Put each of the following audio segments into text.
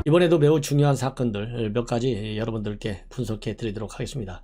이번에도 매우 중요한 사건들 몇 가지 여러분들께 분석해 드리도록 하겠습니다.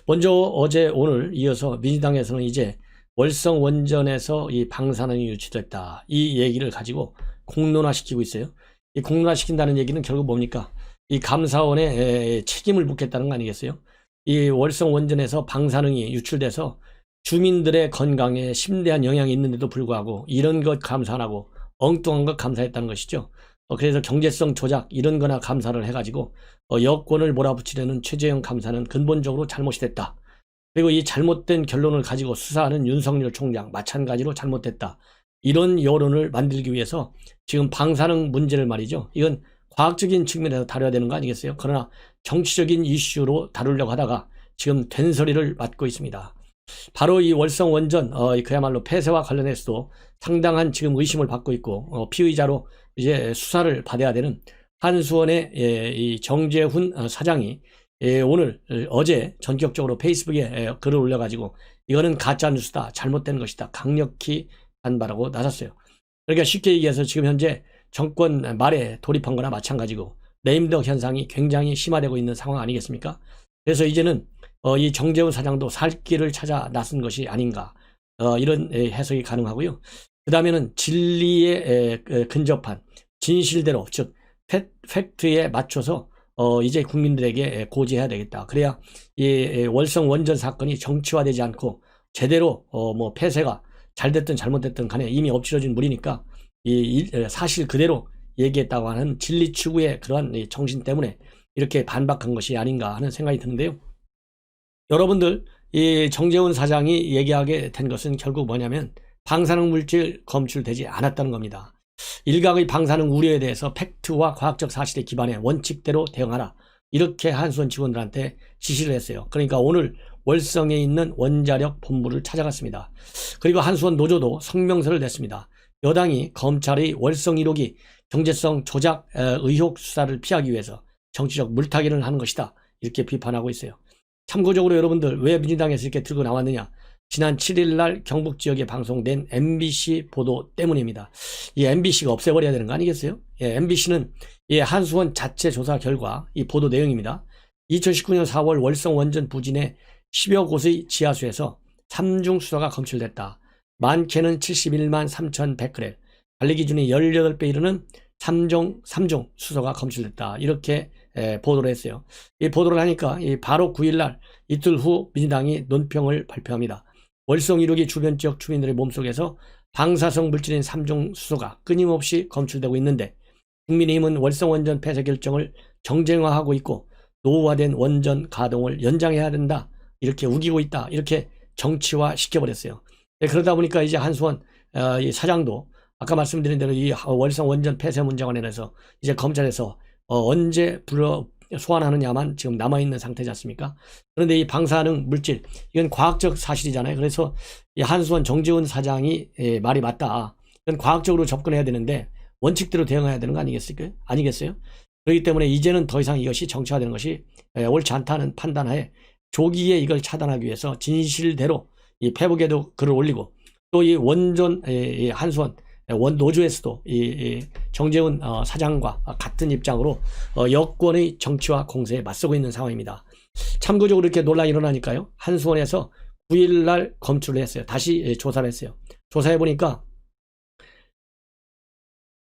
먼저 어제 오늘 이어서 민주당에서는 이제 월성 원전에서 이 방사능이 유출됐다, 이 얘기를 가지고 공론화시키고 있어요. 이 공론화시킨다는 얘기는 결국 뭡니까? 이 감사원에 책임을 묻겠다는 거 아니겠어요? 이 월성 원전에서 방사능이 유출돼서 주민들의 건강에 심대한 영향이 있는데도 불구하고 이런 것 감사 안 하고 엉뚱한 것 감사했다는 것이죠. 그래서 경제성 조작 이런 거나 감사를 해가지고 여권을 몰아붙이려는 최재형 감사는 근본적으로 잘못이 됐다. 그리고 이 잘못된 결론을 가지고 수사하는 윤석열 총장 마찬가지로 잘못됐다. 이런 여론을 만들기 위해서 지금 방사능 문제를 말이죠. 이건 과학적인 측면에서 다뤄야 되는 거 아니겠어요? 그러나 정치적인 이슈로 다루려고 하다가 지금 된소리를 맞고 있습니다. 바로 이 월성 원전 그야말로 폐쇄와 관련해서도 상당한 지금 의심을 받고 있고 피의자로 이제 수사를 받아야 되는 한수원의 이 정재훈 사장이 오늘 어제 전격적으로 페이스북에 글을 올려가지고 이거는 가짜뉴스다, 잘못된 것이다, 강력히 반발하고 나섰어요. 그러니까 쉽게 얘기해서 지금 현재 정권 말에 돌입한 거나 마찬가지고 레임덕 현상이 굉장히 심화되고 있는 상황 아니겠습니까? 그래서 이제는 이 정재훈 사장도 살 길을 찾아 나선 것이 아닌가, 이런 해석이 가능하고요. 그 다음에는 진리에 근접한 진실대로, 즉 팩트에 맞춰서 이제 국민들에게 고지해야 되겠다. 그래야 이 월성 원전 사건이 정치화되지 않고 제대로 뭐 폐쇄가 잘 됐든 잘못됐든 간에 이미 엎질러진 물이니까 이 사실 그대로 얘기했다고 하는 진리 추구의 그러한 정신 때문에 이렇게 반박한 것이 아닌가 하는 생각이 드는데요. 여러분들, 이 정재훈 사장이 얘기하게 된 것은 결국 뭐냐면 방사능 물질 검출되지 않았다는 겁니다. 일각의 방사능 우려에 대해서 팩트와 과학적 사실에 기반해 원칙대로 대응하라, 이렇게 한수원 직원들한테 지시를 했어요. 그러니까 오늘 월성에 있는 원자력 본부를 찾아갔습니다. 그리고 한수원 노조도 성명서를 냈습니다. 여당이 검찰의 월성 1호기 경제성 조작 의혹 수사를 피하기 위해서 정치적 물타기를 하는 것이다, 이렇게 비판하고 있어요. 참고적으로 여러분들, 왜 민주당에서 이렇게 들고 나왔느냐? 지난 7일 날 경북 지역에 방송된 MBC 보도 때문입니다. 이 MBC가 없애버려야 되는 거 아니겠어요? MBC는 한수원 자체 조사 결과 이 보도 내용입니다. 2019년 4월 월성 원전 부진의 10여 곳의 지하수에서 3중 수소가 검출됐다. 많게는 71만 3,100g, 관리 기준이 18배 이르는 3중 수소가 검출됐다, 이렇게 보도를 했어요. 이 보도를 하니까 바로 9일날 이틀 후 민주당이 논평을 발표합니다. 월성 1호기 주변 지역 주민들의 몸속에서 방사성 물질인 3중 수소가 끊임없이 검출되고 있는데 국민의힘은 월성 원전 폐쇄 결정을 정쟁화하고 있고 노후화된 원전 가동을 연장해야 된다, 이렇게 우기고 있다, 이렇게 정치화 시켜버렸어요. 그러다 보니까 이제 한수원 이 사장도 아까 말씀드린 대로 이 월성 원전 폐쇄 문제와 관련해서 이제 검찰에서 언제 소환하느냐만 지금 남아있는 상태지 않습니까? 그런데 이 방사능 물질, 이건 과학적 사실이잖아요. 그래서 이 한수원 정재훈 사장이 말이 맞다, 이건 과학적으로 접근해야 되는데 원칙대로 대응해야 되는 거 아니겠어요? 그렇기 때문에 이제는 더 이상 이것이 정치화되는 것이 옳지 않다는 판단하에 조기에 이걸 차단하기 위해서 진실대로 이 페북에도 글을 올리고, 또 이 원전 한수원 원노조에서도 이 정재훈 사장과 같은 입장으로 여권의 정치와 공세에 맞서고 있는 상황입니다. 참고적으로 이렇게 논란이 일어나니까요, 한수원에서 9일날 검출을 했어요. 다시 조사를 했어요. 조사해 보니까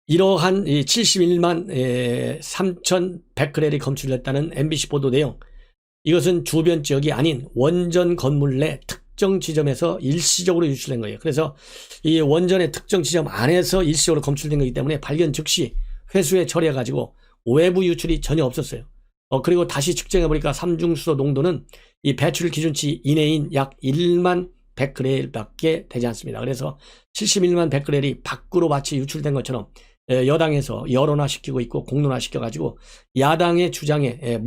이러한 71만 3,100g이 검출됐다는 MBC 보도 내용, 이것은 주변 지역이 아닌 원전 건물 내 특정 지점에서 일시적으로 유출된 거예요. 그래서 이 원전의 특정 지점 안에서 일시적으로 검출된 거기 때문에 발견 즉시 회수에 처리해가지고 외부 유출이 전혀 없었어요. 그리고 다시 측정해보니까 3중수소 농도는 이 배출 기준치 이내인 약 1만 100g 밖에 되지 않습니다. 그래서 71만 100g이 밖으로 마치 유출된 것처럼 여당에서 여론화시키고 있고 공론화시켜가지고 야당의 주장에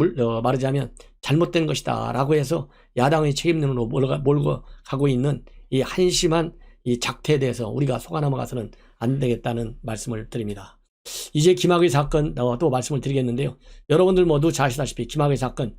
말하자면 잘못된 것이다 라고 해서 야당의 책임론으로 몰고 가고 있는 이 한심한 이 작태에 대해서 우리가 속아 넘어가서는 안 되겠다는 말씀을 드립니다. 이제 김학의 사건 또 말씀을 드리겠는데요. 여러분들 모두 잘 아시다시피 김학의 사건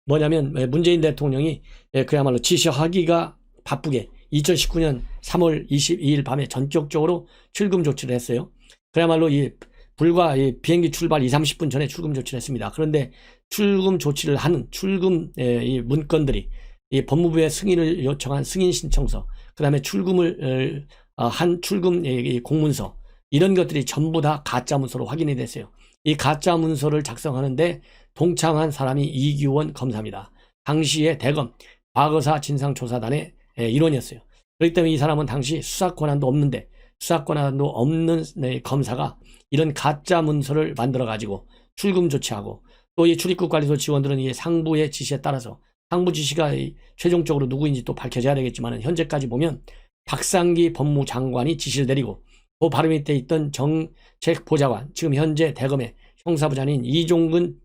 뭐냐면 문재인 대통령이 그야말로 지시하기가 바쁘게 2019년 3월 22일 밤에 전격적으로 출금 조치를 했어요. 그야말로 이 불과 이 비행기 출발 2, 30분 전에 출금 조치를 했습니다. 그런데 출금 조치를 하는 출금 이 문건들이 이 법무부에 승인을 요청한 승인 신청서, 그 다음에 출금을 한 출금 이 공문서, 이런 것들이 전부 다 가짜 문서로 확인이 됐어요. 이 가짜 문서를 작성하는데 동참한 사람이 이규원 검사입니다. 당시에 대검 과거사 진상조사단의 일원이었어요. 그렇기 때문에 이 사람은 당시 수사 권한도 없는데, 수사 권한도 없는 검사가 이런 가짜 문서를 만들어 가지고 출금 조치하고, 또 이 출입국 관리소 직원들은 이 상부의 지시에 따라서, 상부 지시가 최종적으로 누구인지 또 밝혀져야 되겠지만, 현재까지 보면 박상기 법무장관이 지시를 내리고, 그 바로 밑에 있던 정책보좌관, 지금 현재 대검의 형사부장인 이종근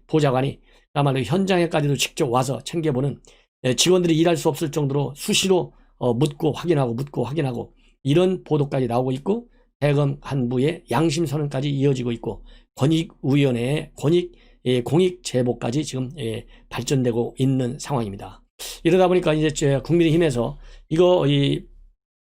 보좌관이 아마도 현장에까지도 직접 와서 챙겨보는, 직원들이 일할 수 없을 정도로 수시로 묻고 확인하고 이런 보도까지 나오고 있고, 대검 간부의 양심 선언까지 이어지고 있고, 권익위원회의 공익 제보까지 지금 발전되고 있는 상황입니다. 이러다 보니까 이제 국민의힘에서 이거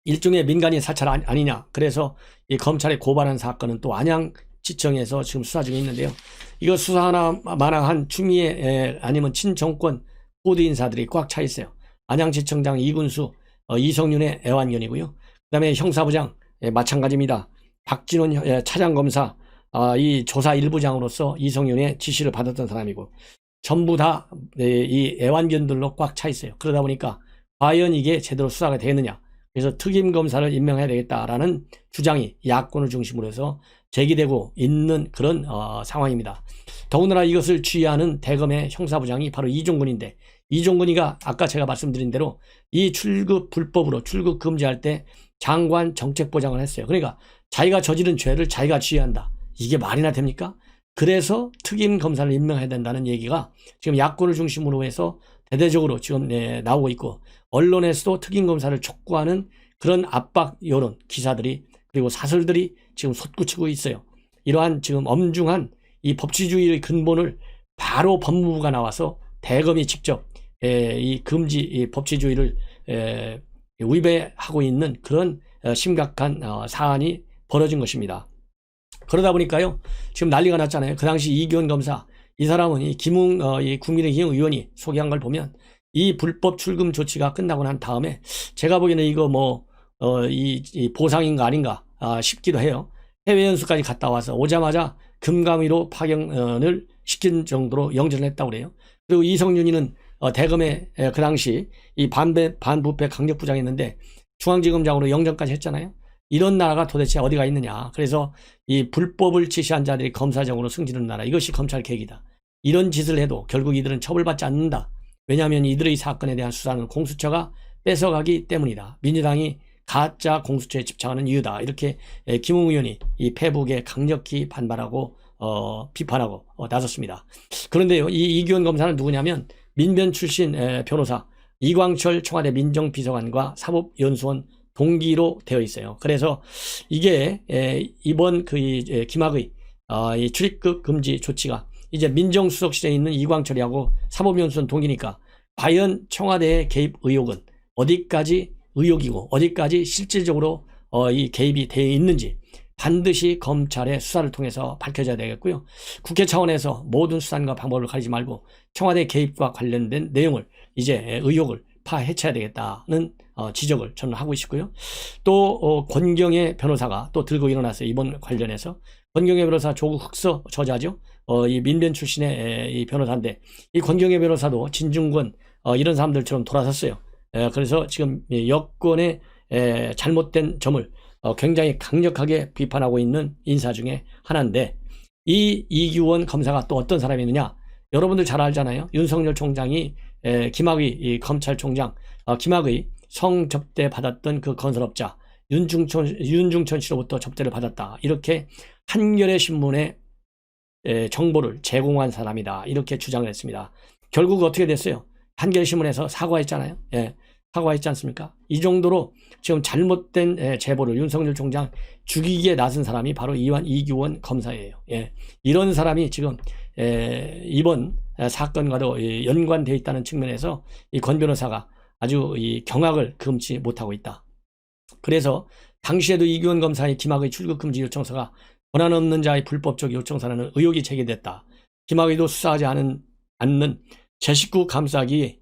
일종의 민간인 사찰 아니냐, 그래서 이 검찰에 고발한 사건은 또 안양지청에서 지금 수사 중에 있는데요. 이거 수사하나 마나한 추미애 아니면 친정권 코드 인사들이 꽉 차 있어요. 안양지청장 이군수, 이성윤의 애완견이고요. 그 다음에 형사부장 마찬가지입니다. 박진원 차장검사, 이 조사 일부장으로서 이성윤의 지시를 받았던 사람이고, 전부 다 이 애완견들로 꽉 차 있어요. 그러다 보니까 과연 이게 제대로 수사가 되느냐, 그래서 특임검사를 임명해야 되겠다라는 주장이 야권을 중심으로 해서 제기되고 있는 그런 상황입니다. 더군다나 이것을 주의하는 대검의 형사부장이 바로 이종근인데, 이종근이가 아까 제가 말씀드린 대로 이 출급 불법으로 출급 금지할 때 장관 정책보장을 했어요. 그러니까 자기가 저지른 죄를 자기가 지휘한다. 이게 말이나 됩니까? 그래서 특임검사를 임명해야 된다는 얘기가 지금 야권을 중심으로 해서 대대적으로 지금 나오고 있고, 언론에서도 특임검사를 촉구하는 그런 압박 여론 기사들이, 그리고 사설들이 지금 솟구치고 있어요. 이러한 지금 엄중한 이 법치주의의 근본을 바로 법무부가 나와서 대검이 직접 이 금지 이 법치주의를 위배하고 있는 그런 심각한 사안이 벌어진 것입니다. 그러다 보니까요, 지금 난리가 났잖아요. 그 당시 이규원 검사, 이 사람은 이 김웅 이 국민의힘 의원이 소개한 걸 보면, 이 불법 출금 조치가 끝나고 난 다음에 제가 보기에는 이거 이 보상인가 아닌가 싶기도 해요. 해외 연수까지 갔다 와서 오자마자 금감위로 파견을 시킨 정도로 영전을 했다고 그래요. 그리고 이성윤이는 대검에 그 당시 이 반부패 강력부장이었는데 중앙지검장으로 영전까지 했잖아요. 이런 나라가 도대체 어디가 있느냐. 그래서 이 불법을 지시한 자들이 검사장으로 승진하는 나라, 이것이 검찰 계획이다. 이런 짓을 해도 결국 이들은 처벌받지 않는다. 왜냐하면 이들의 사건에 대한 수사는 공수처가 뺏어가기 때문이다. 민주당이 가짜 공수처에 집착하는 이유다. 이렇게 김웅 의원이 이 페북에 강력히 반발하고 비판하고 나섰습니다. 그런데요, 이 이규원 검사는 누구냐면 민변 출신 변호사 이광철 청와대 민정비서관과 사법연수원 동기로 되어 있어요. 그래서 이게 이번 김학의 이 출입국 금지 조치가 이제 민정수석실에 있는 이광철이하고 사법연수원 동기니까, 과연 청와대의 개입 의혹은 어디까지 의혹이고 어디까지 실질적으로 이 개입이 되어 있는지 반드시 검찰의 수사를 통해서 밝혀져야 되겠고요. 국회 차원에서 모든 수단과 방법을 가리지 말고 청와대 개입과 관련된 내용을, 이제 의혹을 파헤쳐야 되겠다는 지적을 저는 하고 싶고요. 또 권경의 변호사가 또 들고 일어났어요. 이번 관련해서 권경의 변호사 조국 흑서 저자죠. 이 민변 출신의 이 변호사인데, 이 권경의 변호사도 진중권 이런 사람들처럼 돌아섰어요. 그래서 지금 여권의 잘못된 점을 굉장히 강력하게 비판하고 있는 인사 중에 하나인데, 이 이규원 검사가 또 어떤 사람이느냐, 여러분들 잘 알잖아요. 윤석열 총장이 김학의 검찰총장, 김학의 성접대 받았던 그 건설업자 윤중천 씨로부터 접대를 받았다, 이렇게 한겨레 신문에 정보를 제공한 사람이다, 이렇게 주장을 했습니다. 결국 어떻게 됐어요? 한겨레 신문에서 사과했잖아요. 사과했지 않습니까? 이 정도로 지금 잘못된 제보를 윤석열 총장 죽이기에 나선 사람이 바로 이규원 검사예요. 이런 사람이 지금 이번 사건과도 연관되어 있다는 측면에서 이 권 변호사가 아주 이 경악을 금치 못하고 있다. 그래서 당시에도 이규원 검사의 김학의 출국 금지 요청서가 권한 없는 자의 불법적 요청사라는 의혹이 제기됐다. 김학의도 수사하지 않는 제 식구 감싸기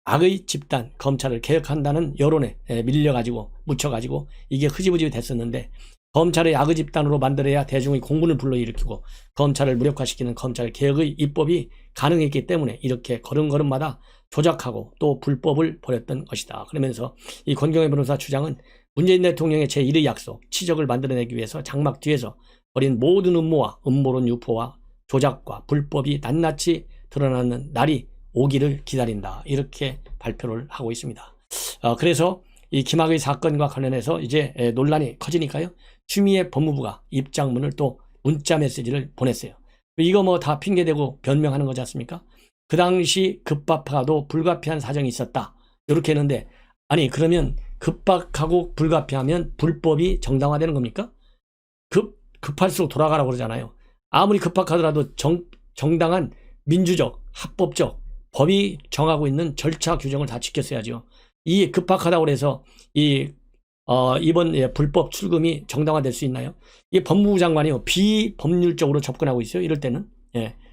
악의 집단 검찰을 개혁한다는 여론에 밀려가지고 묻혀가지고 이게 흐지부지 됐었는데, 검찰의 악의 집단으로 만들어야 대중의 공분을 불러일으키고 검찰을 무력화시키는 검찰 개혁의 입법이 가능했기 때문에 이렇게 걸음걸음마다 조작하고 또 불법을 벌였던 것이다. 그러면서 이 권경의 변호사 주장은 문재인 대통령의 제1의 약속, 치적을 만들어내기 위해서 장막 뒤에서 벌인 모든 음모와 음모론 유포와 조작과 불법이 낱낱이 드러나는 날이 오기를 기다린다. 이렇게 발표를 하고 있습니다. 그래서 이 김학의 사건과 관련해서 이제 논란이 커지니까요, 추미애 법무부가 입장문을 또 문자 메시지를 보냈어요. 이거 뭐 다 핑계대고 변명하는 거지 않습니까? 그 당시 급박하도 불가피한 사정이 있었다. 이렇게 했는데, 아니 그러면 급박하고 불가피하면 불법이 정당화되는 겁니까? 급할수록 돌아가라고 그러잖아요. 아무리 급박하더라도 정당한 민주적, 합법적, 법이 정하고 있는 절차 규정을 다 지켰어야죠. 이 급박하다고 해서 이번 불법 출금이 정당화될 수 있나요? 이게 법무부 장관이요, 비법률적으로 접근하고 있어요. 이럴 때는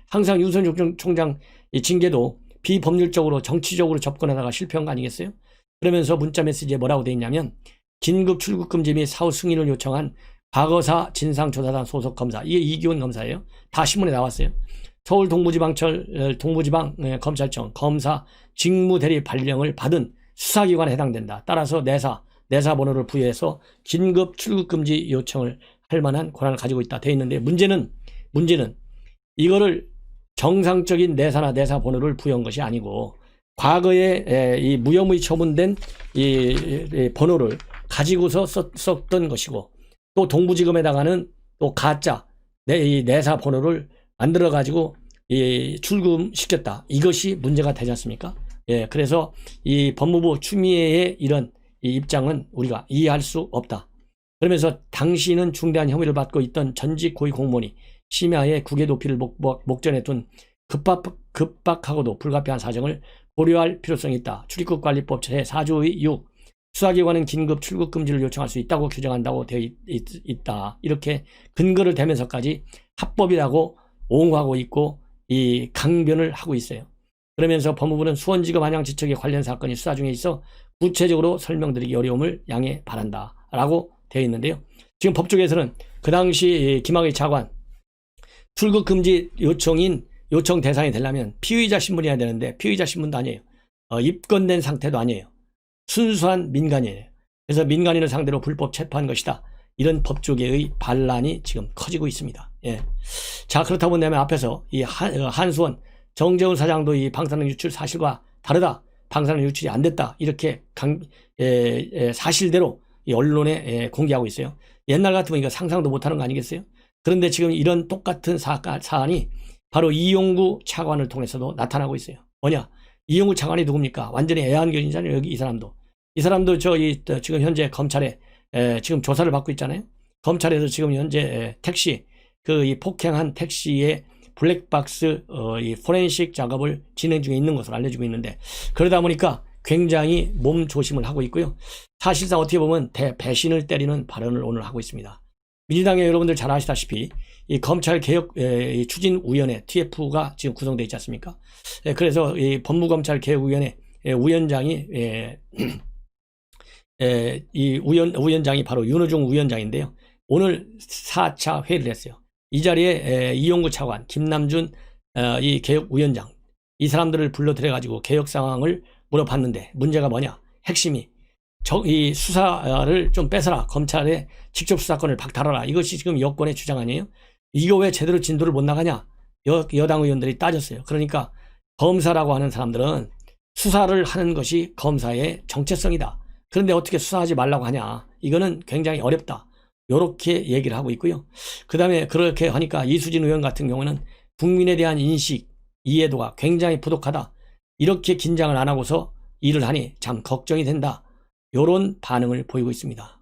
항상 윤석열 총장 징계도 비법률적으로 정치적으로 접근하다가 실패한 거 아니겠어요? 그러면서 문자 메시지에 뭐라고 돼 있냐면, 긴급 출국 금지 및 사후 승인을 요청한 과거사 진상조사단 소속 검사, 이게 이기훈 검사예요. 다 신문에 나왔어요. 서울 동부지방검찰청 검사 직무대리 발령을 받은 수사기관에 해당된다. 따라서 내사 번호를 부여해서 긴급 출국금지 요청을 할 만한 권한을 가지고 있다 되어 있는데, 문제는 이거를 정상적인 내사 번호를 부여한 것이 아니고 과거에 이 무혐의 처분된 이 번호를 가지고서 썼던 것이고, 또 동부지검에다가는 또 가짜 내사 번호를 만들어 가지고 출금시켰다. 이것이 문제가 되지 않습니까? 그래서 이 법무부 추미애의 이런 이 입장은 우리가 이해할 수 없다. 그러면서 당시는 중대한 혐의를 받고 있던 전직 고위 공무원이 심야에 국외 도피를 목전에 둔 급박하고도 불가피한 사정을 고려할 필요성이 있다. 출입국관리법 제4조의 6 수사기관은 긴급 출국 금지를 요청할 수 있다고 규정한다고 되어 있다. 이렇게 근거를 대면서까지 합법이라고 옹호하고 있고 이 강변을 하고 있어요. 그러면서 법무부는 수원지검 한양지척의 관련 사건이 수사 중에 있어 구체적으로 설명드리기 어려움을 양해 바란다 라고 되어 있는데요. 지금 법조계에서는 그 당시 김학의 차관 출국금지 요청 대상이 되려면 피의자 신분이어야 되는데 피의자 신분도 아니에요. 입건된 상태도 아니에요. 순수한 민간인이에요. 그래서 민간인을 상대로 불법 체포한 것이다. 이런 법조계의 반란이 지금 커지고 있습니다. 자, 그렇다고 본다면 앞에서 이 한수원 정재훈 사장도 이 방사능 유출 사실과 다르다. 방사능 유출이 안 됐다. 이렇게 사실대로 이 언론에 공개하고 있어요. 옛날 같으면 이거 상상도 못하는 거 아니겠어요? 그런데 지금 이런 똑같은 사안이 바로 이용구 차관을 통해서도 나타나고 있어요. 뭐냐? 이용구 차관이 누굽니까? 완전히 애완견이잖아요. 여기 이 사람도 지금 현재 검찰에 지금 조사를 받고 있잖아요. 검찰에서 지금 현재 택시 이 폭행한 택시의 블랙박스 이 포렌식 작업을 진행 중에 있는 것으로 알려지고 있는데, 그러다 보니까 굉장히 몸 조심을 하고 있고요. 사실상 어떻게 보면 배신을 때리는 발언을 오늘 하고 있습니다. 민주당의 여러분들 잘 아시다시피 이 검찰개혁 추진위원회 TF가 지금 구성되어 있지 않습니까? 그래서 이 법무검찰개혁위원회 위원장이 이 위원장이 바로 윤호중 위원장인데요. 오늘 4차 회의를 했어요. 이 자리에 이용구 차관, 김남준 이 개혁위원장, 이 사람들을 불러들여 가지고 개혁 상황을 물어봤는데, 문제가 뭐냐? 핵심이 이 수사를 좀 뺏어라. 검찰의 직접 수사권을 박탈하라. 이것이 지금 여권의 주장 아니에요? 이거 왜 제대로 진도를 못 나가냐? 여당 의원들이 따졌어요. 그러니까 검사라고 하는 사람들은 수사를 하는 것이 검사의 정체성이다. 그런데 어떻게 수사하지 말라고 하냐? 이거는 굉장히 어렵다. 이렇게 얘기를 하고 있고요. 그 다음에 그렇게 하니까 이수진 의원 같은 경우는 국민에 대한 인식, 이해도가 굉장히 부족하다. 이렇게 긴장을 안 하고서 일을 하니 참 걱정이 된다. 이런 반응을 보이고 있습니다.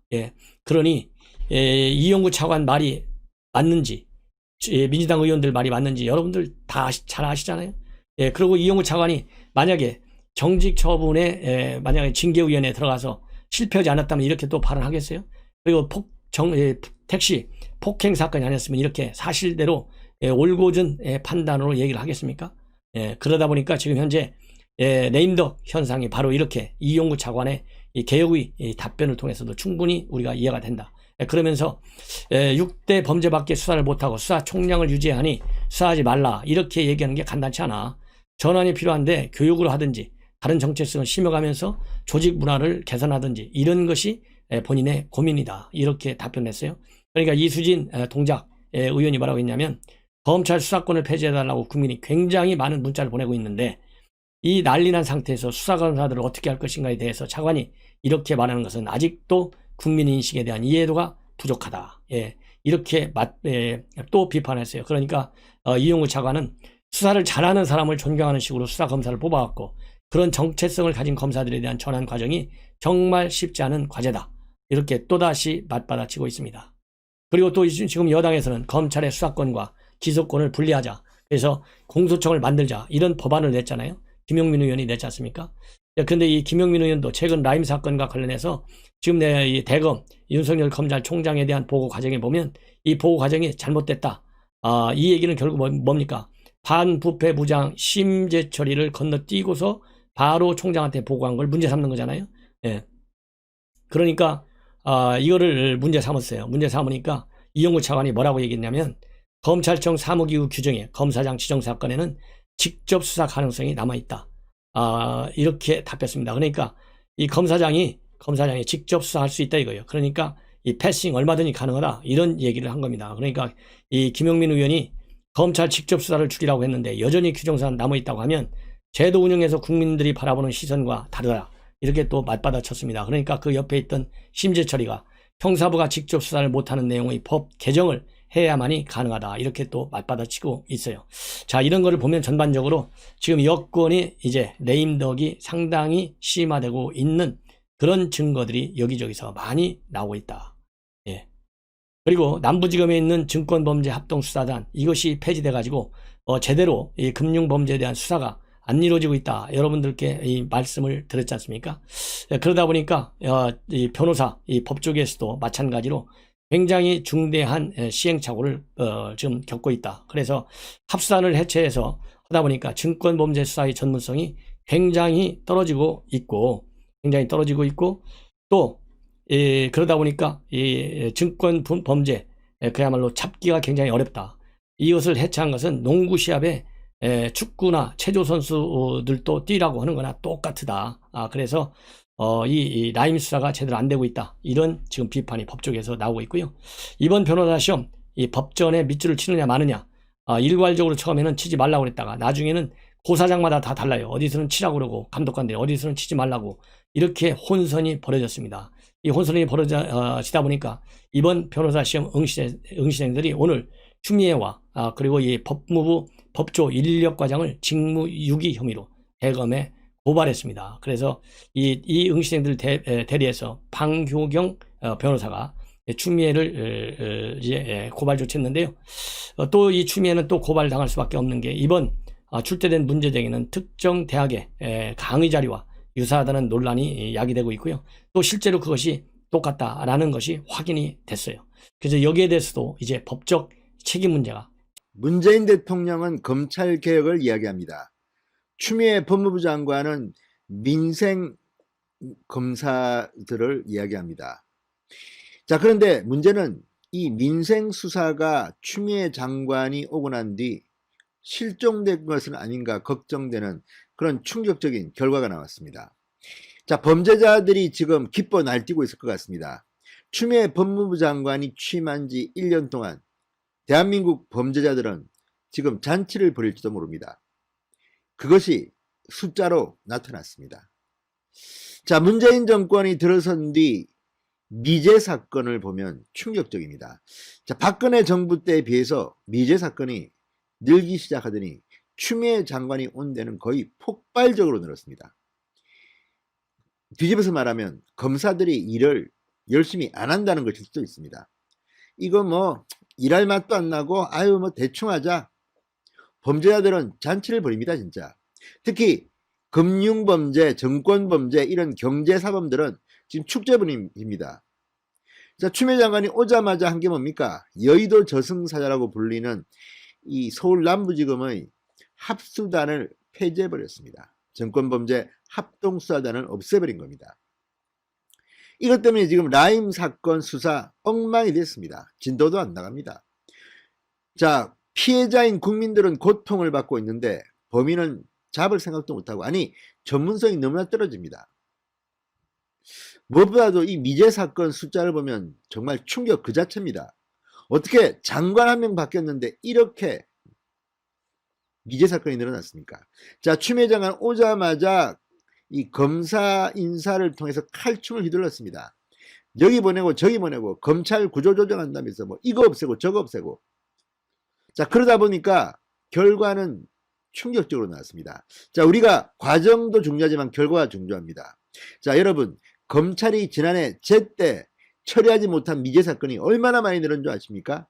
그러니 이용구 차관 말이 맞는지, 민주당 의원들 말이 맞는지 여러분들 다 잘 아시잖아요. 그리고 이용구 차관이 만약에 정직 처분에 만약에 징계위원회에 들어가서 실패하지 않았다면 이렇게 또 발언하겠어요? 그리고 택시 폭행 사건이 아니었으면 이렇게 사실대로 올곧은 판단으로 얘기를 하겠습니까? 그러다 보니까 지금 현재 레임덕 현상이 바로 이렇게 이용구 차관의 이 개혁의 답변을 통해서도 충분히 우리가 이해가 된다. 그러면서 6대 범죄밖에 수사를 못하고 수사총량을 유지하니 수사하지 말라 이렇게 얘기하는 게 간단치 않아. 전환이 필요한데 교육을 하든지 다른 정체성을 심어가면서 조직 문화를 개선하든지 이런 것이 본인의 고민이다 이렇게 답변했어요. 그러니까 이수진 동작 의원이 뭐라고 했냐면 검찰 수사권을 폐지해달라고 국민이 굉장히 많은 문자를 보내고 있는데 이 난리난 상태에서 수사검사들을 어떻게 할 것인가에 대해서 차관이 이렇게 말하는 것은 아직도 국민 인식에 대한 이해도가 부족하다. 이렇게 또 비판했어요. 그러니까 이용구 차관은 수사를 잘하는 사람을 존경하는 식으로 수사검사를 뽑아왔고 그런 정체성을 가진 검사들에 대한 전환 과정이 정말 쉽지 않은 과제다. 이렇게 또다시 맞받아치고 있습니다. 그리고 또 지금 여당에서는 검찰의 수사권과 기소권을 분리하자. 그래서 공소청을 만들자. 이런 법안을 냈잖아요. 김용민 의원이 냈지 않습니까? 근데 이 김용민 의원도 최근 라임 사건과 관련해서 지금 이 대검 윤석열 검찰총장에 대한 보고 과정에 보면 이 보고 과정이 잘못됐다. 이 얘기는 결국 뭡니까? 반부패 무장 심재 처리를 건너뛰고서 바로 총장한테 보고한 걸 문제 삼는 거잖아요. 그러니까 이거를 문제 삼았어요. 문제 삼으니까 이용구 차관이 뭐라고 얘기했냐면 검찰청 사무기구 규정에 검사장 지정 사건에는 직접 수사 가능성이 남아있다. 이렇게 답했습니다. 그러니까 이 검사장이 직접 수사할 수 있다 이거예요. 그러니까 이 패싱 얼마든지 가능하다 이런 얘기를 한 겁니다. 그러니까 이 김용민 의원이 검찰 직접 수사를 죽이라고 했는데 여전히 규정사안 남아있다고 하면 제도 운영에서 국민들이 바라보는 시선과 다르다. 이렇게 또 맞받아쳤습니다. 그러니까 그 옆에 있던 심재철이가 형사부가 직접 수사를 못하는 내용의 법 개정을 해야만이 가능하다. 이렇게 또 맞받아치고 있어요. 자, 이런 거를 보면 전반적으로 지금 여권이 이제 레임덕이 상당히 심화되고 있는 그런 증거들이 여기저기서 많이 나오고 있다. 그리고 남부지검에 있는 증권범죄합동수사단 이것이 폐지돼 가지고 제대로 이 금융범죄에 대한 수사가 안 이루어지고 있다. 여러분들께 이 말씀을 드렸지 않습니까? 그러다 보니까 이 변호사, 이 법조계에서도 마찬가지로 굉장히 중대한 시행착오를 지금 겪고 있다. 그래서 합수단을 해체해서 하다 보니까 증권범죄 수사의 전문성이 굉장히 떨어지고 있고 또 그러다 보니까 이 증권범죄 그야말로 잡기가 굉장히 어렵다. 이것을 해체한 것은 농구 시합에 축구나 체조 선수들도 뛰라고 하는 거나 똑같다. 그래서 이 라임 수사가 제대로 안 되고 있다. 이런 지금 비판이 법조계에서 나오고 있고요. 이번 변호사 시험 이 법전에 밑줄을 치느냐 마느냐 일괄적으로 처음에는 치지 말라고 그랬다가 나중에는 고사장마다 다 달라요. 어디서는 치라고 그러고 감독관들 어디서는 치지 말라고 이렇게 혼선이 벌어졌습니다. 이 혼선이 벌어지다 보니까 이번 변호사 시험 응시생들이 오늘 추미애와 그리고 이 법무부 법조 인력과장을 직무유기 혐의로 대검에 고발했습니다. 그래서 이 응시생들 대리해서 방효경 변호사가 추미애를 이제 고발 조치했는데요. 또 이 추미애는 또 고발당할 수밖에 없는 게 이번 출제된 문제 중에는 특정 대학의 강의 자료와 유사하다는 논란이 야기되고 있고요. 또 실제로 그것이 똑같다라는 것이 확인이 됐어요. 그래서 여기에 대해서도 이제 법적 책임 문제가 문재인 대통령은 검찰 개혁을 이야기합니다. 추미애 법무부 장관은 민생 검사들을 이야기합니다. 자, 그런데 문제는 이 민생 수사가 추미애 장관이 오고 난 뒤 실종된 것은 아닌가 걱정되는 그런 충격적인 결과가 나왔습니다. 자, 범죄자들이 지금 기뻐 날뛰고 있을 것 같습니다. 추미애 법무부 장관이 취임한 지 1년 동안 대한민국 범죄자들은 지금 잔치를 벌일지도 모릅니다. 그것이 숫자로 나타났습니다. 자, 문재인 정권이 들어선 뒤 미제 사건을 보면 충격적입니다. 자, 박근혜 정부 때에 비해서 미제 사건이 늘기 시작하더니 추미애 장관이 온 데는 거의 폭발적으로 늘었습니다. 뒤집어서 말하면 검사들이 일을 열심히 안 한다는 것일 수도 있습니다. 이거 뭐 일할 맛도 안 나고 아유 뭐 대충 하자. 범죄자들은 잔치를 벌입니다. 진짜. 특히 금융범죄, 정권범죄 이런 경제사범들은 지금 축제분위기입니다. 자, 추미애 장관이 오자마자 한 게 뭡니까? 여의도 저승사자라고 불리는 이 서울 남부지검의 합수단을 폐지해버렸습니다. 정권범죄 합동수사단을 없애버린 겁니다. 이것 때문에 지금 라임 사건 수사 엉망이 됐습니다. 진도도 안 나갑니다. 자, 피해자인 국민들은 고통을 받고 있는데 범인은 잡을 생각도 못하고, 아니 전문성이 너무나 떨어집니다. 무엇보다도 이 미제 사건 숫자를 보면 정말 충격 그 자체입니다. 어떻게 장관 한 명 바뀌었는데 이렇게 미제 사건이 늘어났습니까? 자, 추미애 장관 오자마자 이 검사 인사를 통해서 칼춤을 휘둘렀습니다. 여기 보내고 저기 보내고 검찰 구조 조정한다면서 뭐 이거 없애고 저거 없애고. 자, 그러다 보니까 결과는 충격적으로 나왔습니다. 자, 우리가 과정도 중요하지만 결과가 중요합니다. 자, 여러분, 검찰이 지난해 제때 처리하지 못한 미제 사건이 얼마나 많이 늘은 줄 아십니까?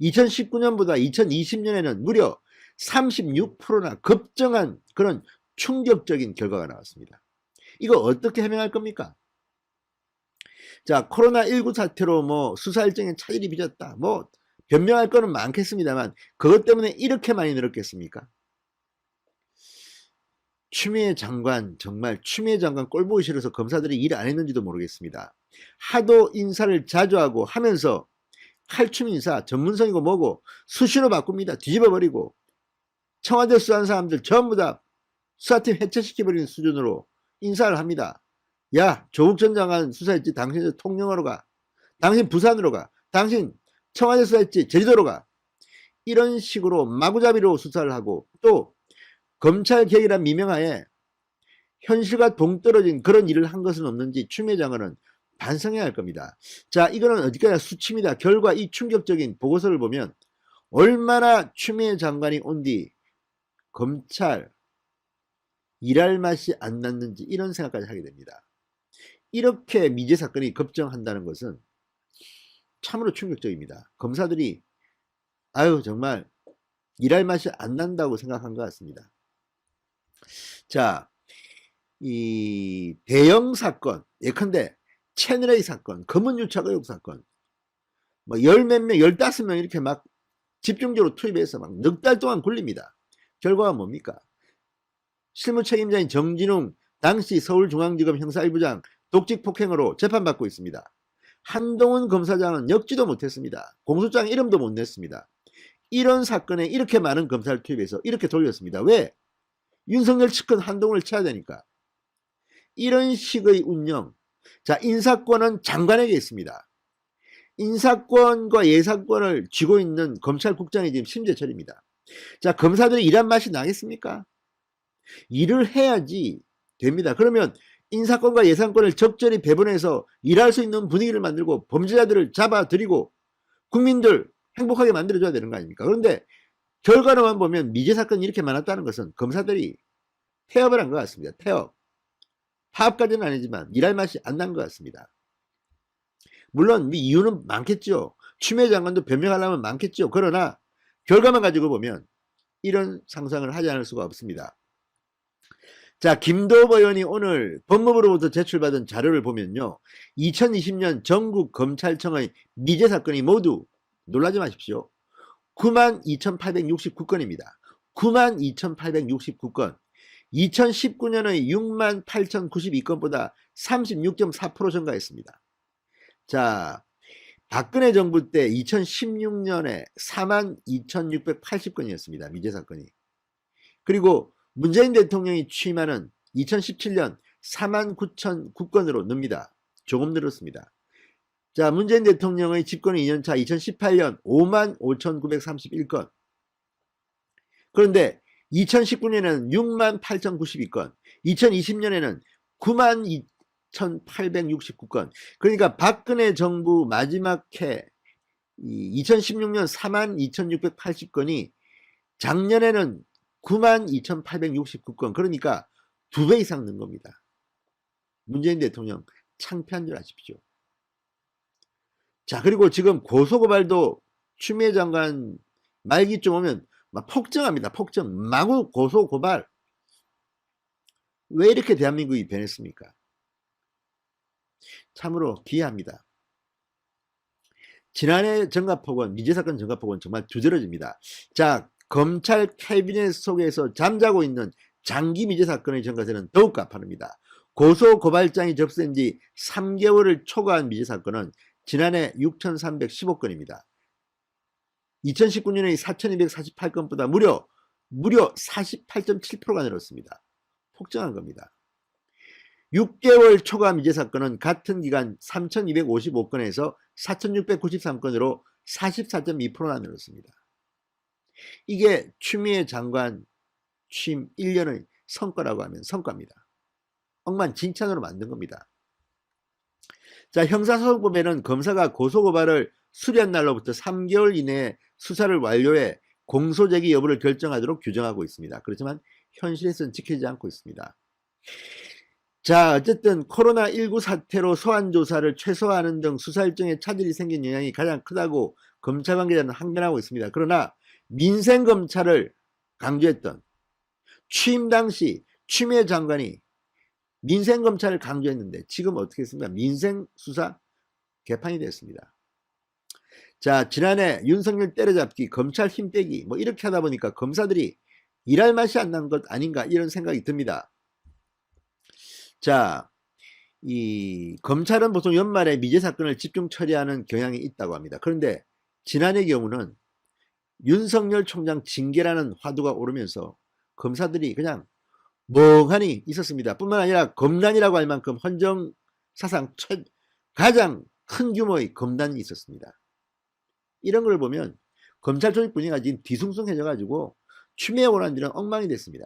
2019년보다 2020년에는 무려 36%나 급증한 그런 충격적인 결과가 나왔습니다. 이거 어떻게 해명할 겁니까? 자, 코로나19 사태로 뭐 수사 일정에 차질이 빚었다. 뭐 변명할 거는 많겠습니다만 그것 때문에 이렇게 많이 늘었겠습니까? 추미애 장관, 정말 추미애 장관 꼴 보기 싫어서 검사들이 일 안 했는지도 모르겠습니다. 하도 인사를 자주 하고 하면서 칼춤 인사, 전문성이고 뭐고 수시로 바꿉니다. 뒤집어버리고 청와대 수사한 사람들 전부 다 수사팀 해체시켜버리는 수준으로 인사를 합니다. 야, 조국 전 장관 수사했지? 당신 통영으로 가. 당신 부산으로 가. 당신 청와대 수사했지? 제주도로 가. 이런 식으로 마구잡이로 수사를 하고 또 검찰개혁이란 미명하에 현실과 동떨어진 그런 일을 한 것은 없는지 추미애 장관은 반성해야 할 겁니다. 자, 이거는 어디까지나 수치입니다. 결과 이 충격적인 보고서를 보면 얼마나 추미애 장관이 온 뒤 검찰 일할 맛이 안 났는지 이런 생각까지 하게 됩니다. 이렇게 미제 사건이 급증한다는 것은 참으로 충격적입니다. 검사들이 아유 정말 일할 맛이 안 난다고 생각한 것 같습니다. 자, 이 대형 사건, 예컨대 채널A 사건, 검은유착 의혹 사건, 뭐 열 몇 명, 15명 이렇게 막 집중적으로 투입해서 막 넉 달 동안 굴립니다. 결과가 뭡니까? 실무 책임자인 정진웅 당시 서울중앙지검 형사 1부장 독직 폭행으로 재판받고 있습니다. 한동훈 검사장은 엮지도 못했습니다. 공소장 이름도 못 냈습니다. 이런 사건에 이렇게 많은 검사를 투입해서 이렇게 돌렸습니다. 왜? 윤석열 측근 한동훈을 쳐야 되니까. 이런 식의 운영. 자, 인사권은 장관에게 있습니다. 인사권과 예산권을 쥐고 있는 검찰국장이 지금 심재철입니다. 자, 검사들이 일한 맛이 나겠습니까? 일을 해야지 됩니다. 그러면 인사권과 예산권을 적절히 배분해서 일할 수 있는 분위기를 만들고 범죄자들을 잡아들이고 국민들 행복하게 만들어줘야 되는 거 아닙니까? 그런데 결과로만 보면 미제 사건이 이렇게 많았다는 것은 검사들이 태업을 한 것 같습니다. 태업. 파업까지는 아니지만 일할 맛이 안 난 것 같습니다. 물론 이유는 많겠죠. 추미애 장관도 변명하려면 많겠죠. 그러나 결과만 가지고 보면 이런 상상을 하지 않을 수가 없습니다. 자, 김도읍 의원이 오늘 법무부로부터 제출받은 자료를 보면요. 2020년 전국 검찰청의 미제 사건이 모두 놀라지 마십시오. 92,869건입니다. 92,869건. 2019년의 68,092건보다 36.4% 증가했습니다. 자, 박근혜 정부 때 2016년에 42,680건이었습니다. 미제 사건이. 그리고 문재인 대통령이 취임하는 2017년 49,009건으로 늡니다. 조금 늘었습니다. 자, 문재인 대통령의 집권 2년차 2018년 55,931건. 그런데 2019년에는 68,092건, 2020년에는 92,869건. 그러니까 박근혜 정부 마지막 해 2016년 42,680건이 작년에는 92,869건. 그러니까 2배 이상 는 겁니다. 문재인 대통령 창피한 줄 아십시오. 자, 그리고 지금 고소고발도 추미애 장관 말기쯤 오면 막 폭증합니다. 폭증. 마구 고소고발. 왜 이렇게 대한민국이 변했습니까? 참으로 기이합니다. 지난해 전가폭은 미제 사건 전가폭은 정말 두드러집니다. 자, 검찰 캐비넷 속에서 잠자고 있는 장기 미제 사건의 전가세는 더욱 가파릅니다. 고소 고발장이 접수된 지 3개월을 초과한 미제 사건은 지난해 6,315건입니다. 2019년의 4,248건보다 무려 48.7%가 늘었습니다. 폭증한 겁니다. 6개월 초과 미제 사건은 같은 기간 3,255건에서 4,693건으로 44.2%나 늘었습니다. 이게 추미애 장관 취임 1년의 성과라고 하면 성과입니다. 엉망진창으로 만든 겁니다. 자, 형사소송법에는 검사가 고소고발을 수리한 날로부터 3개월 이내에 수사를 완료해 공소제기 여부를 결정하도록 규정하고 있습니다. 그렇지만 현실에서는 지키지 않고 있습니다. 자, 어쨌든 코로나19 사태로 소환조사를 최소화하는 등 수사 일정에 차질이 생긴 영향이 가장 크다고 검찰 관계자는 항변하고 있습니다. 그러나 민생검찰을 강조했던 취임 당시 추미애 장관이 민생검찰을 강조했는데 지금 어떻게 했습니까? 민생수사 개판이 됐습니다. 자, 지난해 윤석열 때려잡기, 검찰 힘 빼기 뭐 이렇게 하다 보니까 검사들이 일할 맛이 안 난 것 아닌가 이런 생각이 듭니다. 자, 이 검찰은 보통 연말에 미제 사건을 집중 처리하는 경향이 있다고 합니다. 그런데 지난해 경우는 윤석열 총장 징계라는 화두가 오르면서 검사들이 그냥 멍하니 있었습니다. 뿐만 아니라 검단이라고 할 만큼 헌정 사상 가장 큰 규모의 검단이 있었습니다. 이런 걸 보면 검찰 조직 분위기가 지금 뒤숭숭해져 가지고 추미애 원안들은 엉망이 됐습니다.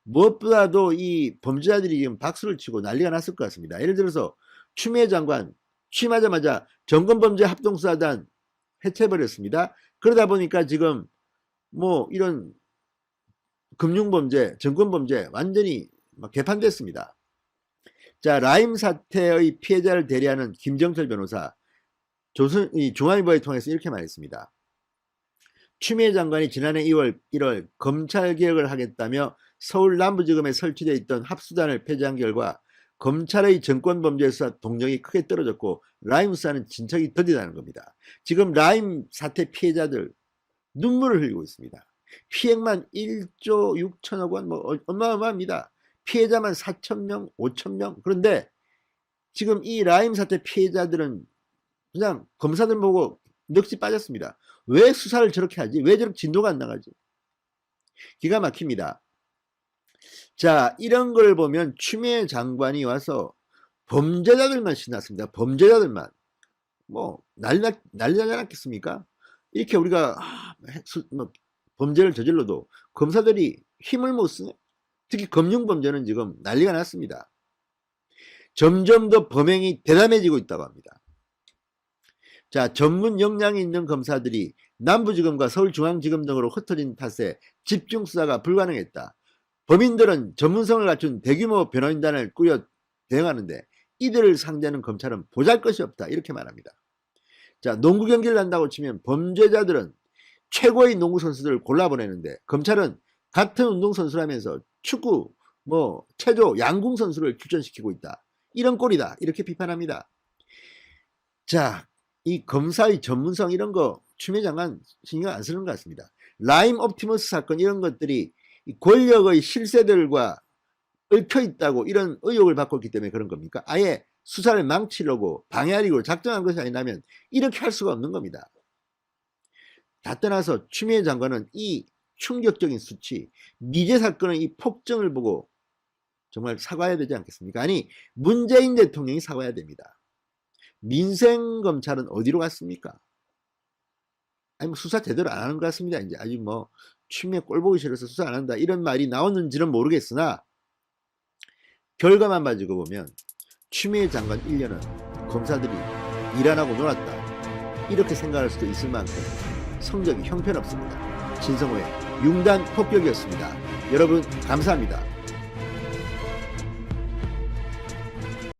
무엇보다도 이 범죄자들이 지금 박수를 치고 난리가 났을 것 같습니다. 예를 들어서 추미애 장관 취임하자마자 정권범죄 합동수사단 해체해버렸습니다. 그러다 보니까 지금 뭐 이런 금융범죄, 정권범죄 완전히 막 개판됐습니다. 자, 라임 사태의 피해자를 대리하는 김정철 변호사 중앙일보에 통해서 이렇게 말했습니다. 추미애 장관이 지난해 1월 검찰개혁을 하겠다며 서울 남부지검에 설치되어 있던 합수단을 폐지한 결과 검찰의 정권범죄 수사 동력이 크게 떨어졌고 라임 수사는 진척이 더디다는 겁니다. 지금 라임 사태 피해자들 눈물을 흘리고 있습니다. 피해만 1조 6천억 원 뭐 어마어마합니다. 피해자만 4,000명, 5,000명. 그런데 지금 이 라임 사태 피해자들은 그냥 검사들 보고 넋이 빠졌습니다. 왜 수사를 저렇게 하지? 왜 저렇게 진도가 안 나가지? 기가 막힙니다. 자, 이런 걸 보면 추미애 장관이 와서 범죄자들만 신났습니다. 범죄자들만. 뭐 난리 나지 않았겠습니까? 이렇게 우리가 범죄를 저질러도 검사들이 힘을 못 쓰네. 특히 금융범죄는 지금 난리가 났습니다. 점점 더 범행이 대담해지고 있다고 합니다. 자, 전문 역량이 있는 검사들이 남부지검과 서울중앙지검 등으로 흩어진 탓에 집중수사가 불가능했다. 범인들은 전문성을 갖춘 대규모 변호인단을 꾸려 대응하는데 이들을 상대하는 검찰은 보잘것이 없다. 이렇게 말합니다. 자, 농구 경기를 한다고 치면 범죄자들은 최고의 농구 선수들을 골라보내는데 검찰은 같은 운동선수라면서 축구, 뭐 체조, 양궁 선수를 출전시키고 있다. 이런 꼴이다. 이렇게 비판합니다. 자, 이 검사의 전문성 이런 거 추미애 장관 신경 안 쓰는 것 같습니다. 라임 옵티머스 사건 이런 것들이 권력의 실세들과 얽혀 있다고 이런 의혹을 받고 있기 때문에 그런 겁니까? 아예 수사를 망치려고 방해하려고 작정한 것이 아니라면 이렇게 할 수가 없는 겁니다. 다 떠나서 추미애 장관은 이 충격적인 수치, 미제 사건의 이 폭증을 보고 정말 사과해야 되지 않겠습니까? 아니, 문재인 대통령이 사과해야 됩니다. 민생검찰은 어디로 갔습니까? 아니, 뭐 수사 제대로 안 하는 것 같습니다. 이제 아주 뭐 추미애 꼴 보기 싫어서 수사 안 한다 이런 말이 나오는지는 모르겠으나 결과만 가지고 보면 추미애 장관 1년은 검사들이 일 안 하고 놀았다 이렇게 생각할 수도 있을 만큼 성적이 형편없습니다. 신성호의 융단 폭격이었습니다. 여러분 감사합니다.